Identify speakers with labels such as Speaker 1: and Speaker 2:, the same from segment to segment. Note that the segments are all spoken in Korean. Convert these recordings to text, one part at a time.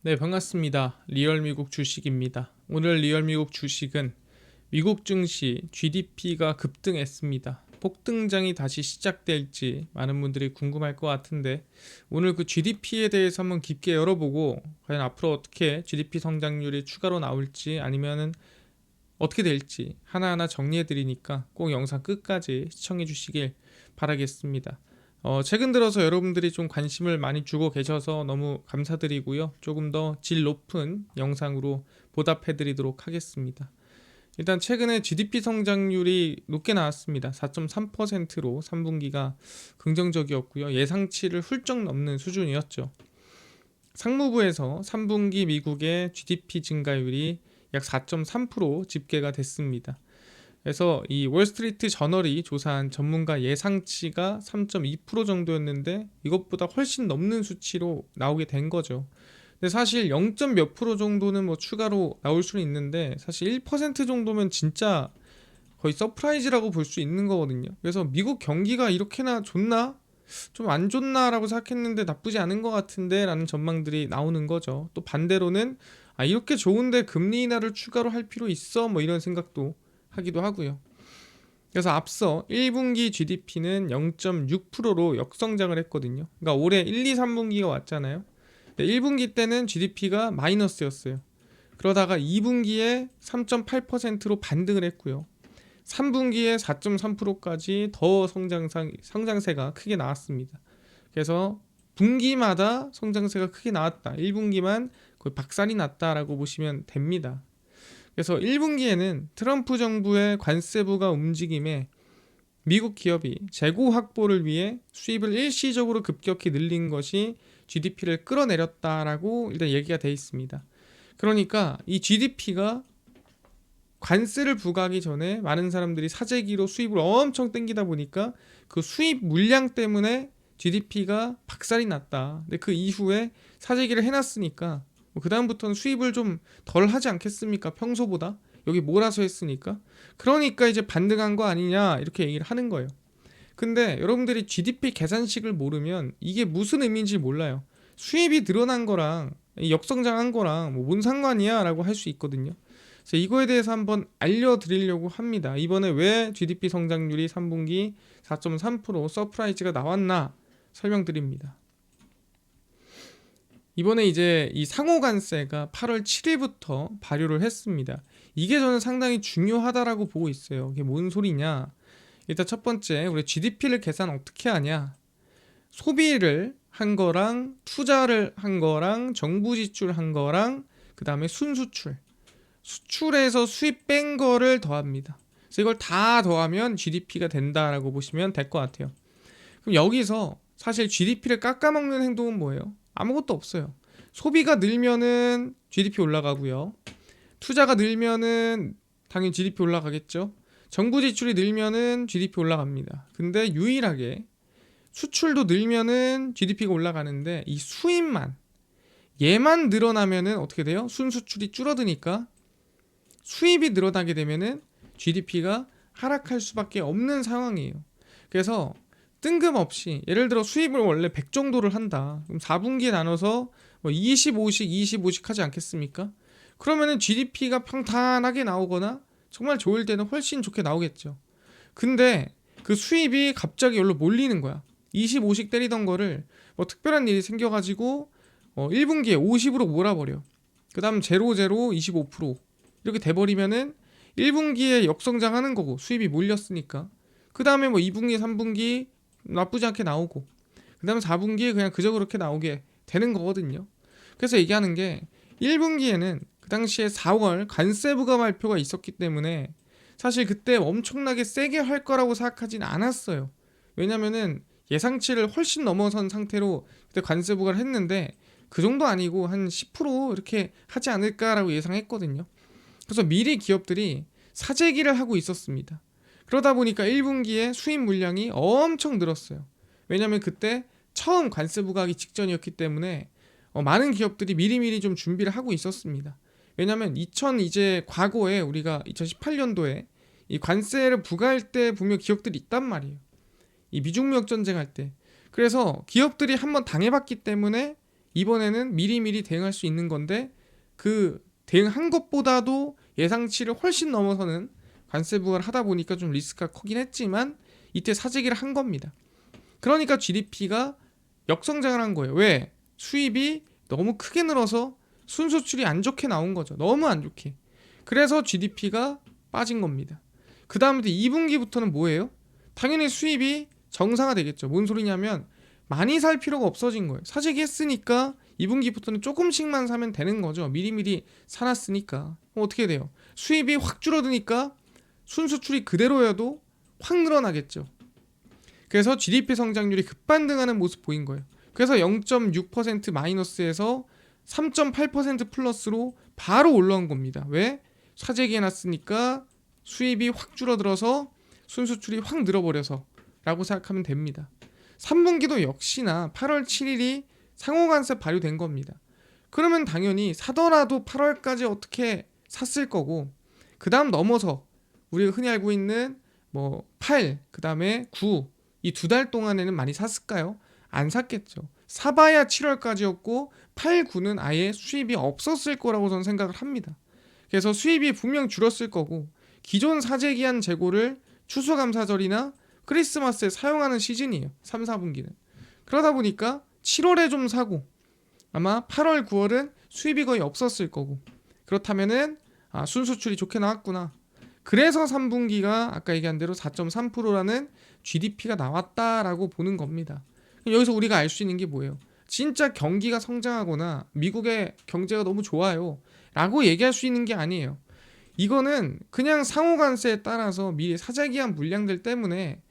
Speaker 1: 네, 반갑습니다. 리얼 미국 주식입니다. 오늘 리얼 미국 주식은 미국 증시 GDP가 급등했습니다. 폭등장이 다시 시작될지 많은 분들이 궁금할 것 같은데 오늘 그 GDP에 대해서 한번 깊게 열어보고 과연 앞으로 어떻게 GDP 성장률이 추가로 나올지 아니면은 어떻게 될지 하나하나 정리해 드리니까 꼭 영상 끝까지 시청해 주시길 바라겠습니다. 최근 들어서 여러분들이 좀 관심을 많이 주고 계셔서 너무 감사드리고요. 조금 더 질 높은 영상으로 보답해 드리도록 하겠습니다. 일단 최근에 GDP 성장률이 높게 나왔습니다. 4.3%로 3분기가 긍정적이었고요. 예상치를 훌쩍 넘는 수준이었죠. 상무부에서 3분기 미국의 GDP 증가율이 약 4.3% 집계가 됐습니다. 그래서 이 월스트리트 저널이 조사한 전문가 예상치가 3.2% 정도였는데 이것보다 훨씬 넘는 수치로 나오게 된 거죠. 근데 사실 0. 몇 프로 정도는 뭐 추가로 나올 수는 있는데 사실 1% 정도면 진짜 거의 서프라이즈라고 볼 수 있는 거거든요. 그래서 미국 경기가 이렇게나 좋나? 좀 안 좋나라고 생각했는데 나쁘지 않은 것 같은데 라는 전망들이 나오는 거죠. 또 반대로는 이렇게 좋은데 금리 인하를 추가로 할 필요 있어? 뭐 이런 생각도 하기도 하고요. 그래서 앞서 1분기 GDP는 0.6%로 역성장을 했거든요. 그러니까 올해 1, 2, 3분기가 왔잖아요. 1분기 때는 GDP가 마이너스였어요. 그러다가 2분기에 3.8%로 반등을 했고요. 3분기에 4.3%까지 더 성장세가 크게 나왔습니다. 그래서 분기마다 성장세가 크게 나왔다. 1분기만 거의 박살이 났다라고 보시면 됩니다. 그래서 1분기에는 트럼프 정부의 관세부가 움직임에 미국 기업이 재고 확보를 위해 수입을 일시적으로 급격히 늘린 것이 GDP를 끌어내렸다라고 일단 얘기가 돼 있습니다. 그러니까 이 GDP가 관세를 부과하기 전에 많은 사람들이 사재기로 수입을 엄청 땡기다 보니까 그 수입 물량 때문에 GDP가 박살이 났다. 근데 그 이후에 사재기를 해놨으니까 뭐 그다음부터는 수입을 좀 덜 하지 않겠습니까? 평소보다 여기 몰아서 했으니까. 그러니까 이제 반등한 거 아니냐 이렇게 얘기를 하는 거예요. 근데 여러분들이 GDP 계산식을 모르면 이게 무슨 의미인지 몰라요. 수입이 늘어난 거랑 역성장한 거랑 뭐 뭔 상관이야 라고 할 수 있거든요. 그래서 이거에 대해서 한번 알려드리려고 합니다. 이번에 왜 GDP 성장률이 3분기 4.3% 서프라이즈가 나왔나 설명드립니다. 이번에 이제 이 상호관세가 8월 7일부터 발효를 했습니다. 이게 저는 상당히 중요하다라고 보고 있어요. 이게 뭔 소리냐? 일단 첫 번째, 우리 GDP를 계산 어떻게 하냐? 소비를 한 거랑 투자를 한 거랑 정부 지출한 거랑 그 다음에 순수출. 수출에서 수입 뺀 거를 더합니다. 그래서 이걸 다 더하면 GDP가 된다라고 보시면 될 것 같아요. 그럼 여기서 사실 GDP를 깎아먹는 행동은 뭐예요? 아무것도 없어요. 소비가 늘면은 GDP 올라가고요. 투자가 늘면은 당연히 GDP 올라가겠죠. 정부 지출이 늘면은 GDP 올라갑니다. 근데 유일하게 수출도 늘면은 GDP가 올라가는데 이 수입만 얘만 늘어나면은 어떻게 돼요? 순수출이 줄어드니까 수입이 늘어나게 되면은 GDP가 하락할 수밖에 없는 상황이에요. 그래서 뜬금없이 예를 들어 수입을 원래 100 정도를 한다. 그럼 4분기에 나눠서 뭐 25씩 하지 않겠습니까? 그러면은 GDP가 평탄하게 나오거나 정말 좋을 때는 훨씬 좋게 나오겠죠. 근데 그 수입이 갑자기 여기로 몰리는 거야. 25씩 때리던 거를 뭐 특별한 일이 생겨가지고 1분기에 50으로 몰아버려. 그 다음 0, 25% 이렇게 돼버리면은 1분기에 역성장하는 거고 수입이 몰렸으니까 그 다음에 뭐 2분기, 3분기 나쁘지 않게 나오고 그 다음에 4분기에 그냥 그저 그렇게 나오게 되는 거거든요. 그래서 얘기하는 게 1분기에는 그 당시에 4월 관세부가 발표가 있었기 때문에 사실 그때 엄청나게 세게 할 거라고 생각하진 않았어요. 왜냐면은 예상치를 훨씬 넘어선 상태로 그때 관세 부과를 했는데 그 정도 아니고 한 10% 이렇게 하지 않을까라고 예상했거든요. 그래서 미리 기업들이 사재기를 하고 있었습니다. 그러다 보니까 1분기에 수입 물량이 엄청 늘었어요. 왜냐면 그때 처음 관세 부과하기 직전이었기 때문에 많은 기업들이 미리미리 좀 준비를 하고 있었습니다. 왜냐면 이제 과거에 우리가 2018년도에 이 관세를 부과할 때 분명 기업들이 있단 말이에요. 이 미중무역 전쟁 할 때. 그래서 기업들이 한번 당해봤기 때문에 이번에는 미리미리 대응할 수 있는 건데 그 대응한 것보다도 예상치를 훨씬 넘어서는 관세 부과를 하다 보니까 좀 리스크가 크긴 했지만 이때 사재기를 한 겁니다. 그러니까 GDP가 역성장을 한 거예요. 왜? 수입이 너무 크게 늘어서 순수출이 안 좋게 나온 거죠. 너무 안 좋게. 그래서 GDP가 빠진 겁니다. 그 다음부터 2분기부터는 뭐예요? 당연히 수입이 정상화 되겠죠. 뭔 소리냐면 많이 살 필요가 없어진 거예요. 사재기 했으니까 2분기부터는 조금씩만 사면 되는 거죠. 미리미리 사놨으니까. 그럼 어떻게 돼요? 수입이 확 줄어드니까 순수출이 그대로여도 확 늘어나겠죠. 그래서 GDP 성장률이 급반등하는 모습 보인 거예요. 그래서 0.6% 마이너스에서 3.8% 플러스로 바로 올라온 겁니다. 왜? 사재기 해놨으니까 수입이 확 줄어들어서 순수출이 확 늘어버려서 라고 생각하면 됩니다. 3분기도 역시나 8월 7일이 상호관세 발효된 겁니다. 그러면 당연히 사더라도 8월까지 어떻게 샀을 거고 그 다음 넘어서 우리가 흔히 알고 있는 8, 그 다음에 9 이 2달 동안에는 많이 샀을까요? 안 샀겠죠. 사봐야 7월까지였고 8, 9는 아예 수입이 없었을 거라고 저는 생각을 합니다. 그래서 수입이 분명 줄었을 거고 기존 사재기한 재고를 추수감사절이나 크리스마스에 사용하는 시즌이에요. 3, 4분기는. 그러다 보니까 7월에 좀 사고 아마 8월, 9월은 수입이 거의 없었을 거고 그렇다면은 순수출이 좋게 나왔구나. 그래서 3분기가 아까 얘기한 대로 4.3%라는 GDP가 나왔다라고 보는 겁니다. 여기서 우리가 알 수 있는 게 뭐예요? 진짜 경기가 성장하거나 미국의 경제가 너무 좋아요 라고 얘기할 수 있는 게 아니에요. 이거는 그냥 상호관세에 따라서 미리 사재기한 물량들 때문에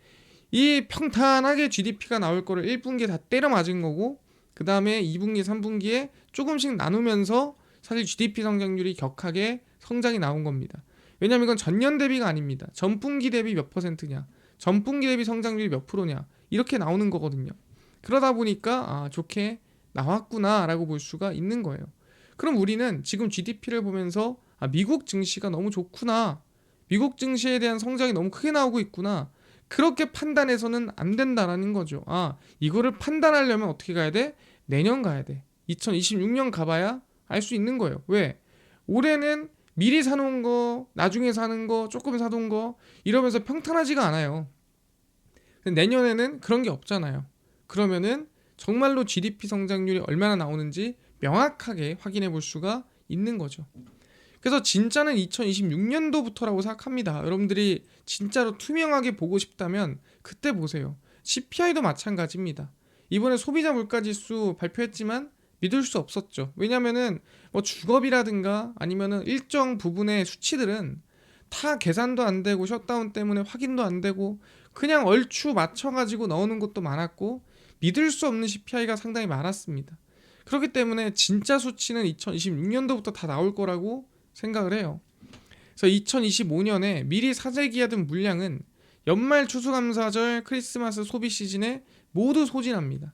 Speaker 1: 이 평탄하게 GDP가 나올 거를 1분기에 다 때려 맞은 거고 그 다음에 2분기, 3분기에 조금씩 나누면서 사실 GDP 성장률이 격하게 성장이 나온 겁니다. 왜냐면 이건 전년 대비가 아닙니다. 전분기 대비 몇 퍼센트냐, 전분기 대비 성장률이 몇 프로냐 이렇게 나오는 거거든요. 그러다 보니까 좋게 나왔구나 라고 볼 수가 있는 거예요. 그럼 우리는 지금 GDP를 보면서 미국 증시가 너무 좋구나, 미국 증시에 대한 성장이 너무 크게 나오고 있구나, 그렇게 판단해서는 안 된다라는 거죠. 이거를 판단하려면 어떻게 가야 돼? 내년 가야 돼. 2026년 가봐야 알 수 있는 거예요. 왜? 올해는 미리 사놓은 거, 나중에 사는 거, 조금 사둔 거 이러면서 평탄하지가 않아요. 내년에는 그런 게 없잖아요. 그러면은 정말로 GDP 성장률이 얼마나 나오는지 명확하게 확인해 볼 수가 있는 거죠. 그래서 진짜는 2026년도부터라고 생각합니다. 여러분들이 진짜로 투명하게 보고 싶다면 그때 보세요. CPI도 마찬가지입니다. 이번에 소비자 물가지수 발표했지만 믿을 수 없었죠. 왜냐면은 주거비라든가 아니면은 일정 부분의 수치들은 다 계산도 안 되고 셧다운 때문에 확인도 안 되고 그냥 얼추 맞춰가지고 넣는 것도 많았고 믿을 수 없는 CPI가 상당히 많았습니다. 그렇기 때문에 진짜 수치는 2026년도부터 다 나올 거라고 생각을 해요. 그래서 2025년에 미리 사재기하던 물량은 연말 추수감사절 크리스마스 소비 시즌에 모두 소진합니다.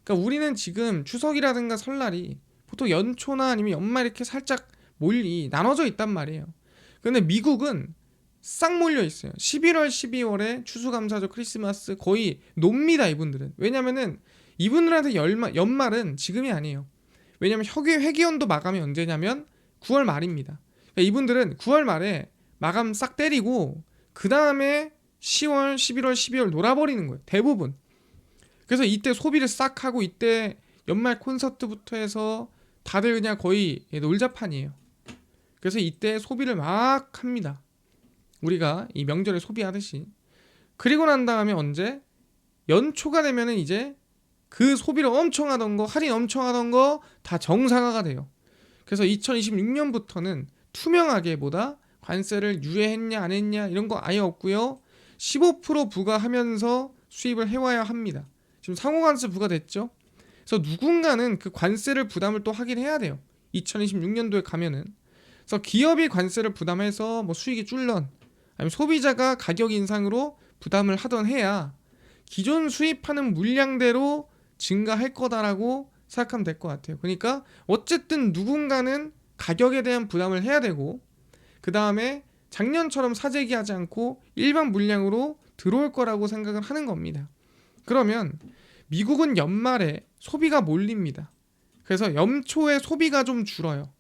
Speaker 1: 그러니까 우리는 지금 추석이라든가 설날이 보통 연초나 아니면 연말 이렇게 살짝 나눠져 있단 말이에요. 근데 미국은 싹 몰려 있어요. 11월, 12월에 추수감사절 크리스마스 거의 놉니다, 이분들은. 왜냐면은 이분들한테 연말은 지금이 아니에요. 왜냐면 회계연도 마감이 언제냐면 9월 말입니다. 그러니까 이분들은 9월 말에 마감 싹 때리고 그 다음에 10월, 11월, 12월 놀아버리는 거예요. 대부분. 그래서 이때 소비를 싹 하고 이때 연말 콘서트부터 해서 다들 그냥 거의 놀자판이에요. 그래서 이때 소비를 막 합니다. 우리가 이 명절에 소비하듯이. 그리고 난 다음에 언제? 연초가 되면은 이제 그 소비를 엄청 하던 거, 할인 엄청 하던 거 다 정상화가 돼요. 그래서 2026년부터는 투명하게 관세를 유예했냐 안 했냐 이런 거 아예 없고요. 15% 부과하면서 수입을 해와야 합니다. 지금 상호관세 부과됐죠. 그래서 누군가는 그 관세를 부담을 또 하긴 해야 돼요. 2026년도에 가면은. 그래서 기업이 관세를 부담해서 수익이 줄던 아니면 소비자가 가격 인상으로 부담을 하던 해야 기존 수입하는 물량대로 증가할 거다라고 생각하면 될 것 같아요. 그러니까 어쨌든 누군가는 가격에 대한 부담을 해야 되고 그 다음에 작년처럼 사재기 하지 않고 일반 물량으로 들어올 거라고 생각을 하는 겁니다. 그러면 미국은 연말에 소비가 몰립니다. 그래서 연초에 소비가 좀 줄어요.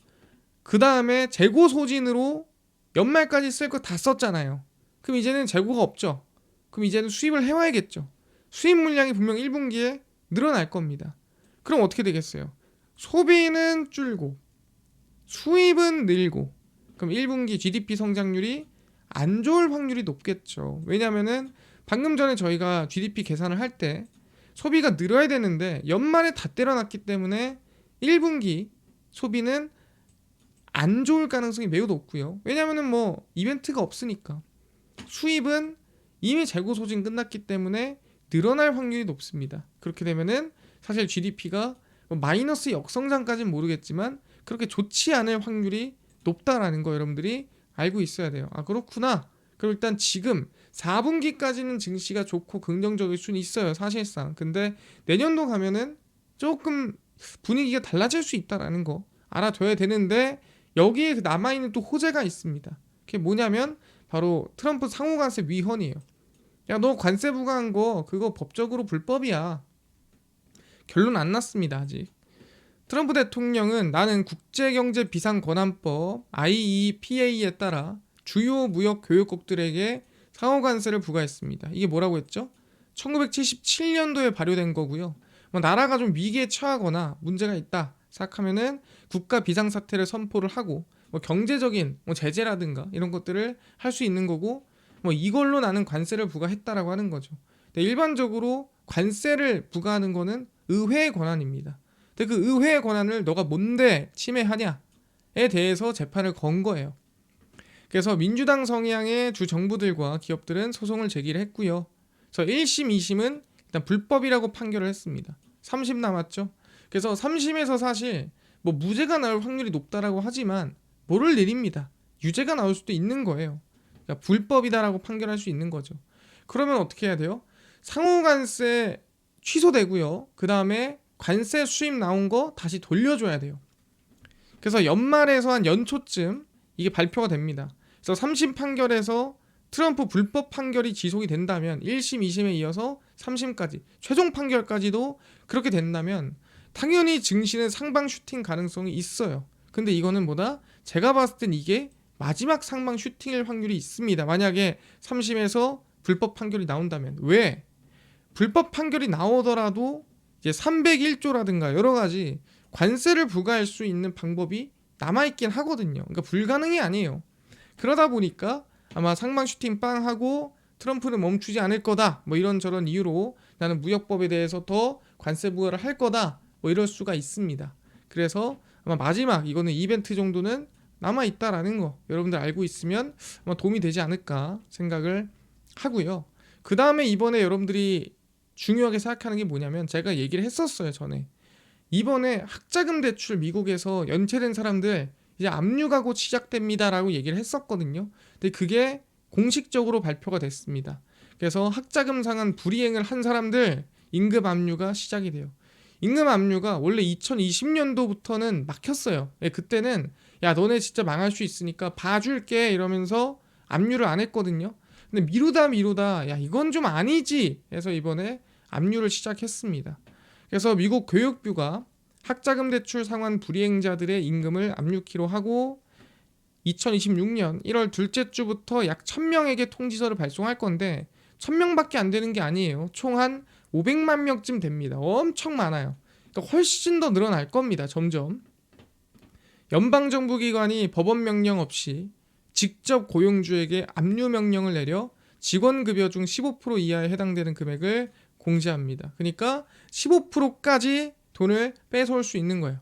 Speaker 1: 그 다음에 재고 소진으로 연말까지 쓸 거 다 썼잖아요. 그럼 이제는 재고가 없죠. 그럼 이제는 수입을 해와야겠죠. 수입 물량이 분명 1분기에 늘어날 겁니다. 그럼 어떻게 되겠어요? 소비는 줄고 수입은 늘고, 그럼 1분기 GDP 성장률이 안 좋을 확률이 높겠죠. 왜냐면은 방금 전에 저희가 GDP 계산을 할 때 소비가 늘어야 되는데 연말에 다 때려놨기 때문에 1분기 소비는 안 좋을 가능성이 매우 높고요. 왜냐면은 뭐 이벤트가 없으니까. 수입은 이미 재고 소진 끝났기 때문에 늘어날 확률이 높습니다. 그렇게 되면은 사실 GDP가 마이너스 역성장까지는 모르겠지만 그렇게 좋지 않을 확률이 높다라는 거 여러분들이 알고 있어야 돼요. 아, 그렇구나. 그럼 일단 지금 4분기까지는 증시가 좋고 긍정적일 수는 있어요, 사실상. 근데 내년도 가면은 조금 분위기가 달라질 수 있다라는 거 알아둬야 되는데, 여기에 남아있는 또 호재가 있습니다. 그게 뭐냐면 바로 트럼프 상호관세 위헌이에요. 야, 너 관세 부과한 거 그거 법적으로 불법이야. 결론 안 났습니다, 아직. 트럼프 대통령은 나는 국제경제비상권한법 IEPA에 따라 주요 무역 교역국들에게 상호관세를 부과했습니다. 이게 뭐라고 했죠? 1977년도에 발효된 거고요. 뭐 나라가 좀 위기에 처하거나 문제가 있다 생각하면은 국가 비상사태를 선포를 하고 뭐 경제적인 뭐 제재라든가 이런 것들을 할 수 있는 거고, 뭐 이걸로 나는 관세를 부과했다라고 하는 거죠. 근데 일반적으로 관세를 부과하는 거는 의회의 권한입니다. 근데 그 의회의 권한을 너가 뭔데 침해하냐에 대해서 재판을 건 거예요. 그래서 민주당 성향의 주 정부들과 기업들은 소송을 제기를 했고요. 그래서 1심, 2심은 일단 불법이라고 판결을 했습니다. 3심 남았죠. 그래서 3심에서 사실 뭐 무죄가 나올 확률이 높다라고 하지만 모를 일입니다. 유죄가 나올 수도 있는 거예요. 그러니까 불법이다라고 판결할 수 있는 거죠. 그러면 어떻게 해야 돼요? 상호관세 취소되고요. 그 다음에 관세 수입 나온 거 다시 돌려줘야 돼요. 그래서 연말에서 한 연초쯤 이게 발표가 됩니다. 그래서 3심 판결에서 트럼프 불법 판결이 지속이 된다면 1심, 2심에 이어서 3심까지 최종 판결까지도 그렇게 된다면 당연히 증시는 상방 슈팅 가능성이 있어요. 근데 이거는 뭐다? 제가 봤을 땐 이게 마지막 상방 슈팅일 확률이 있습니다. 만약에 3심에서 불법 판결이 나온다면. 왜? 불법 판결이 나오더라도 이제 301조라든가 여러 가지 관세를 부과할 수 있는 방법이 남아있긴 하거든요. 그러니까 불가능이 아니에요. 그러다 보니까 아마 상방 슈팅 빵 하고 트럼프는 멈추지 않을 거다, 뭐 이런저런 이유로 나는 무역법에 대해서 더 관세 부과를 할 거다, 뭐 이럴 수가 있습니다. 그래서 아마 마지막 이거는 이벤트 정도는 남아있다라는 거 여러분들 알고 있으면 아마 도움이 되지 않을까 생각을 하고요. 그 다음에 이번에 여러분들이 중요하게 생각하는 게 뭐냐면, 제가 얘기를 했었어요, 전에. 이번에 학자금 대출 미국에서 연체된 사람들 이제 압류가고 시작됩니다라고 얘기를 했었거든요. 근데 그게 공식적으로 발표가 됐습니다. 그래서 학자금 상환 불이행을 한 사람들 임금 압류가 시작이 돼요. 임금 압류가 원래 2020년도부터는 막혔어요. 그때는 야, 너네 진짜 망할 수 있으니까 봐줄게 이러면서 압류를 안 했거든요. 근데 미루다 야, 이건 좀 아니지 해서 이번에 압류를 시작했습니다. 그래서 미국 교육부가 학자금 대출 상환 불이행자들의 임금을 압류키로 하고 2026년 1월 둘째 주부터 약 1000명에게 통지서를 발송할 건데 1000명밖에 안 되는 게 아니에요. 총 한 500만 명쯤 됩니다. 엄청 많아요. 그러니까 훨씬 더 늘어날 겁니다. 점점. 연방정부 기관이 법원 명령 없이 직접 고용주에게 압류 명령을 내려 직원급여 중 15% 이하에 해당되는 금액을 공제합니다. 그러니까 15%까지 돈을 뺏어올 수 있는 거예요.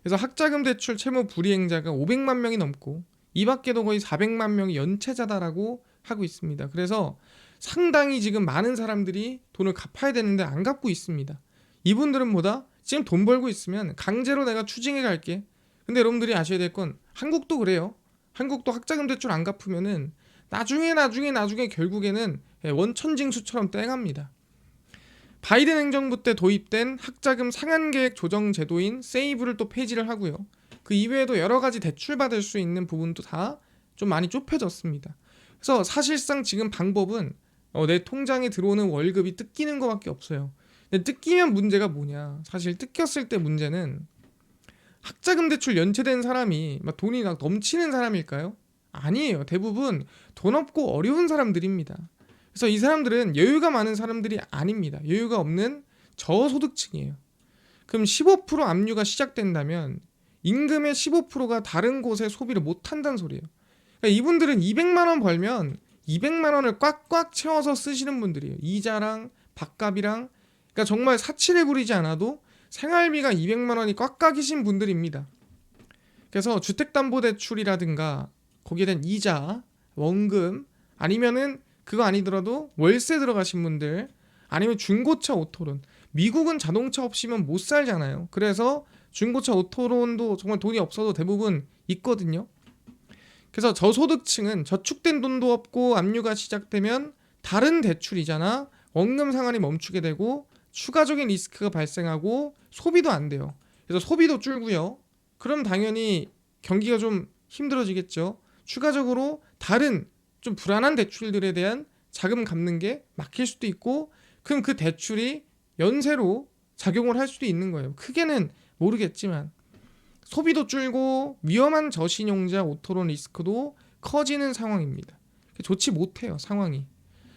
Speaker 1: 그래서 학자금 대출 채무 불이행자가 500만 명이 넘고 이 밖에도 거의 400만 명이 연체자다라고 하고 있습니다. 그래서 상당히 지금 많은 사람들이 돈을 갚아야 되는데 안 갚고 있습니다. 이분들은 뭐다? 지금 돈 벌고 있으면 강제로 내가 추징해 갈게. 근데 여러분들이 아셔야 될 건 한국도 그래요. 한국도 학자금 대출 안 갚으면은 나중에 결국에는 원천징수처럼 땡합니다. 바이든 행정부 때 도입된 학자금 상한계획 조정 제도인 세이브를 또 폐지를 하고요. 그 이외에도 여러 가지 대출받을 수 있는 부분도 다 좀 많이 좁혀졌습니다. 그래서 사실상 지금 방법은 내 통장에 들어오는 월급이 뜯기는 것밖에 없어요. 근데 뜯기면 문제가 뭐냐? 사실 뜯겼을 때 문제는 학자금 대출 연체된 사람이 막 돈이 막 넘치는 사람일까요? 아니에요. 대부분 돈 없고 어려운 사람들입니다. 그래서 이 사람들은 여유가 많은 사람들이 아닙니다. 여유가 없는 저소득층이에요. 그럼 15% 압류가 시작된다면 임금의 15%가 다른 곳에 소비를 못 한다는 소리예요. 그러니까 이분들은 200만 원 벌면 200만 원을 꽉꽉 채워서 쓰시는 분들이에요. 이자랑 밥값이랑, 그러니까 정말 사치를 부리지 않아도 생활비가 200만 원이 꽉꽉이신 분들입니다. 그래서 주택담보대출이라든가 거기에 대한 이자, 원금, 아니면은 그거 아니더라도 월세 들어가신 분들, 아니면 중고차 오토론. 미국은 자동차 없이면 못 살잖아요. 그래서 중고차 오토론도 정말 돈이 없어도 대부분 있거든요. 그래서 저소득층은 저축된 돈도 없고 압류가 시작되면 다른 대출이잖아, 원금 상환이 멈추게 되고 추가적인 리스크가 발생하고 소비도 안 돼요. 그래서 소비도 줄고요. 그럼 당연히 경기가 좀 힘들어지겠죠. 추가적으로 다른 좀 불안한 대출들에 대한 자금 갚는 게 막힐 수도 있고, 그럼 그 대출이 연쇄로 작용을 할 수도 있는 거예요. 크게는 모르겠지만 소비도 줄고 위험한 저신용자 오토론 리스크도 커지는 상황입니다. 좋지 못해요, 상황이.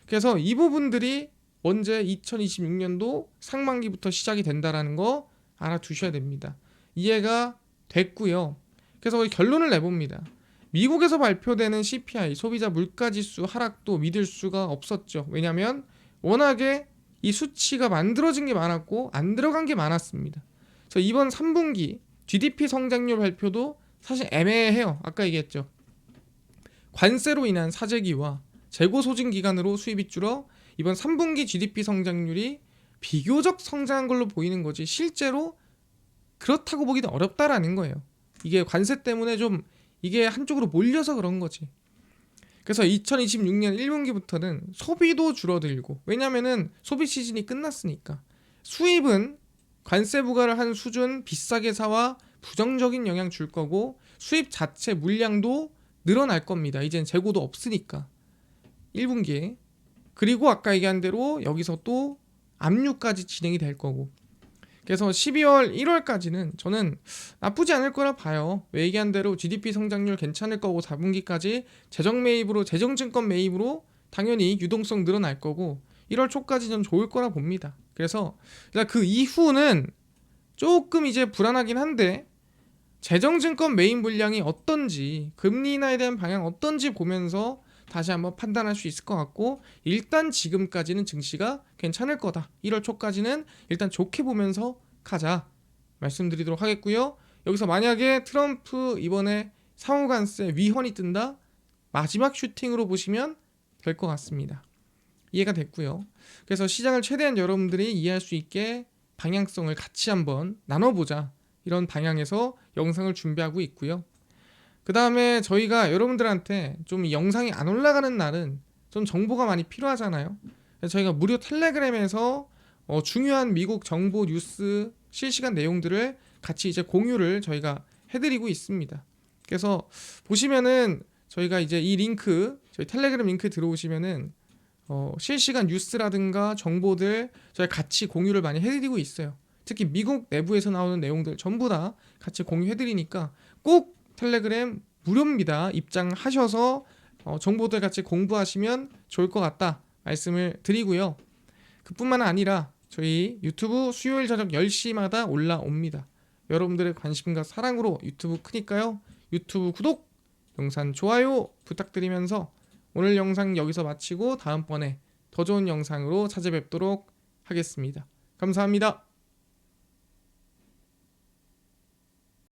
Speaker 1: 그래서 이 부분들이 언제 2026년도 상반기부터 시작이 된다라는 거 알아두셔야 됩니다. 이해가 됐고요. 그래서 결론을 내봅니다. 미국에서 발표되는 CPI, 소비자 물가지수 하락도 믿을 수가 없었죠. 왜냐하면 워낙에 이 수치가 만들어진 게 많았고 안 들어간 게 많았습니다. 그래서 이번 3분기 GDP 성장률 발표도 사실 애매해요. 아까 얘기했죠. 관세로 인한 사재기와 재고 소진 기간으로 수입이 줄어 이번 3분기 GDP 성장률이 비교적 성장한 걸로 보이는 거지 실제로 그렇다고 보기는 어렵다라는 거예요. 이게 관세 때문에 좀 이게 한쪽으로 몰려서 그런 거지. 그래서 2026년 1분기부터는 소비도 줄어들고, 왜냐면은 소비 시즌이 끝났으니까. 수입은 관세 부과를 한 수준 비싸게 사와 부정적인 영향 줄 거고, 수입 자체 물량도 늘어날 겁니다. 이젠 재고도 없으니까 1분기에. 그리고 아까 얘기한 대로 여기서 또 압류까지 진행이 될 거고, 그래서 12월 1월까지는 저는 나쁘지 않을 거라 봐요. 왜 얘기한 대로 GDP 성장률 괜찮을 거고 4분기까지 재정 매입으로, 재정증권 매입으로 당연히 유동성 늘어날 거고 1월 초까지 전 좋을 거라 봅니다. 그래서 그 이후는 조금 이제 불안하긴 한데 재정증권 매입 물량이 어떤지, 금리 인하에 대한 방향 어떤지 보면서 다시 한번 판단할 수 있을 것 같고, 일단 지금까지는 증시가 괜찮을 거다. 1월 초까지는 일단 좋게 보면서 가자 말씀드리도록 하겠고요. 여기서 만약에 트럼프 이번에 상호간세 위헌이 뜬다, 마지막 슈팅으로 보시면 될 것 같습니다. 이해가 됐고요. 그래서 시장을 최대한 여러분들이 이해할 수 있게 방향성을 같이 한번 나눠보자, 이런 방향에서 영상을 준비하고 있고요. 그 다음에 저희가 여러분들한테 좀 영상이 안 올라가는 날은 좀 정보가 많이 필요하잖아요. 그래서 저희가 무료 텔레그램에서 중요한 미국 정보 뉴스 실시간 내용들을 같이 이제 공유를 저희가 해드리고 있습니다. 그래서 보시면은 저희가 이제 이 링크, 저희 텔레그램 링크 들어오시면은 실시간 뉴스라든가 정보들 저희 같이 공유를 많이 해드리고 있어요. 특히 미국 내부에서 나오는 내용들 전부 다 같이 공유해드리니까 꼭 텔레그램 무료입니다. 입장하셔서 정보들 같이 공부하시면 좋을 것 같다 말씀을 드리고요. 그뿐만 아니라 저희 유튜브 수요일 저녁 10시마다 올라옵니다. 여러분들의 관심과 사랑으로 유튜브 크니까요. 유튜브 구독, 영상 좋아요 부탁드리면서 오늘 영상 여기서 마치고 다음번에 더 좋은 영상으로 찾아뵙도록 하겠습니다. 감사합니다.